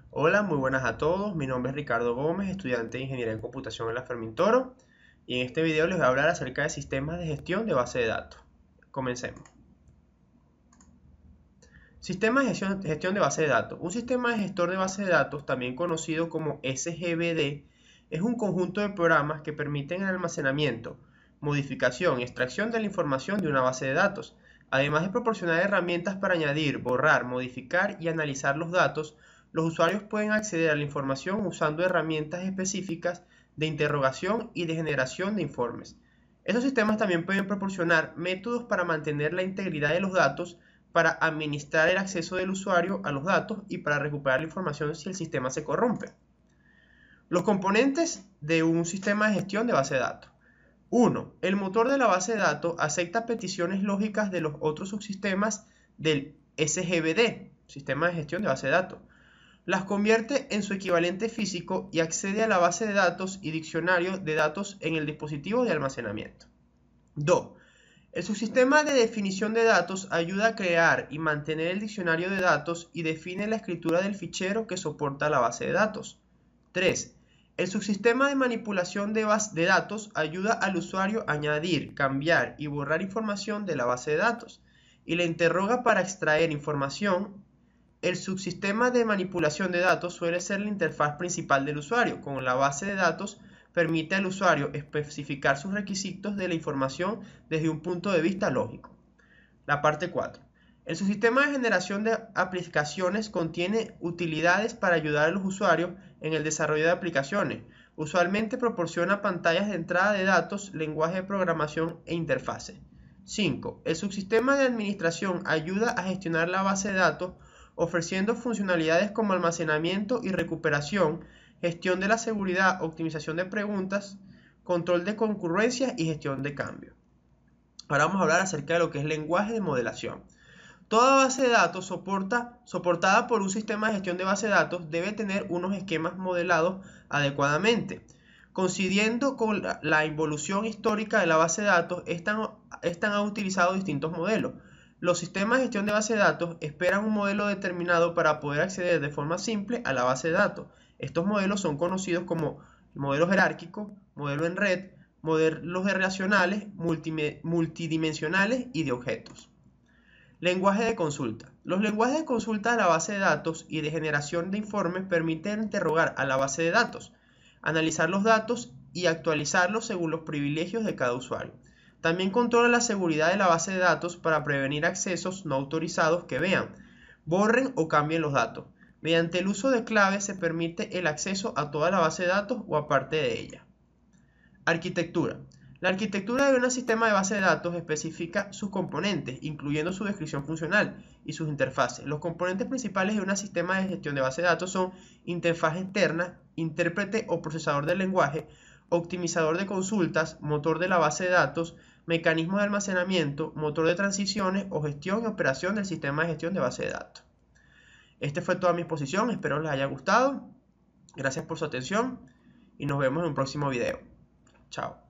Hola, muy buenas a todos. Mi nombre es Ricardo Gómez, estudiante de Ingeniería en Computación en la Fermintoro, y en este video les voy a hablar acerca de sistemas de gestión de base de datos. Comencemos. Sistema de gestión de base de datos. Un sistema de gestor de base de datos, también conocido como SGBD, es un conjunto de programas que permiten el almacenamiento, modificación y extracción de la información de una base de datos, además de proporcionar herramientas para añadir, borrar, modificar y analizar los datos. Los usuarios pueden acceder a la información usando herramientas específicas de interrogación y de generación de informes. Estos sistemas también pueden proporcionar métodos para mantener la integridad de los datos, para administrar el acceso del usuario a los datos y para recuperar la información si el sistema se corrompe. Los componentes de un sistema de gestión de base de datos. 1. El motor de la base de datos acepta peticiones lógicas de los otros subsistemas del SGBD, sistema de gestión de base de datos. Las convierte en su equivalente físico y accede a la base de datos y diccionario de datos en el dispositivo de almacenamiento. 2. El subsistema de definición de datos ayuda a crear y mantener el diccionario de datos y define la escritura del fichero que soporta la base de datos. 3. El subsistema de manipulación de datos ayuda al usuario a añadir, cambiar y borrar información de la base de datos y le interroga para extraer información. El subsistema de manipulación de datos suele ser la interfaz principal del usuario. Con la base de datos permite al usuario especificar sus requisitos de la información desde un punto de vista lógico. La parte 4. El subsistema de generación de aplicaciones contiene utilidades para ayudar a los usuarios en el desarrollo de aplicaciones. Usualmente proporciona pantallas de entrada de datos, lenguaje de programación e interfaces. 5. El subsistema de administración ayuda a gestionar la base de datos, ofreciendo funcionalidades como almacenamiento y recuperación, gestión de la seguridad, optimización de preguntas, control de concurrencia y gestión de cambio. Ahora vamos a hablar acerca de lo que es lenguaje de modelación. Toda base de datos soportada por un sistema de gestión de base de datos debe tener unos esquemas modelados adecuadamente. Coincidiendo con la evolución histórica de la base de datos, estas han utilizado distintos modelos. Los sistemas de gestión de base de datos esperan un modelo determinado para poder acceder de forma simple a la base de datos. Estos modelos son conocidos como modelo jerárquico, modelo en red, modelos relacionales, multidimensionales y de objetos. Lenguaje de consulta. Los lenguajes de consulta de la base de datos y de generación de informes permiten interrogar a la base de datos, analizar los datos y actualizarlos según los privilegios de cada usuario. También controla la seguridad de la base de datos para prevenir accesos no autorizados que vean, borren o cambien los datos. Mediante el uso de claves se permite el acceso a toda la base de datos o a parte de ella. Arquitectura. La arquitectura de un sistema de base de datos especifica sus componentes, incluyendo su descripción funcional y sus interfaces. Los componentes principales de un sistema de gestión de base de datos son interfaz externa, intérprete o procesador del lenguaje, optimizador de consultas, motor de la base de datos, mecanismo de almacenamiento, motor de transiciones o gestión y operación del sistema de gestión de base de datos. Esta fue toda mi exposición, espero les haya gustado. Gracias por su atención y nos vemos en un próximo video. Chao.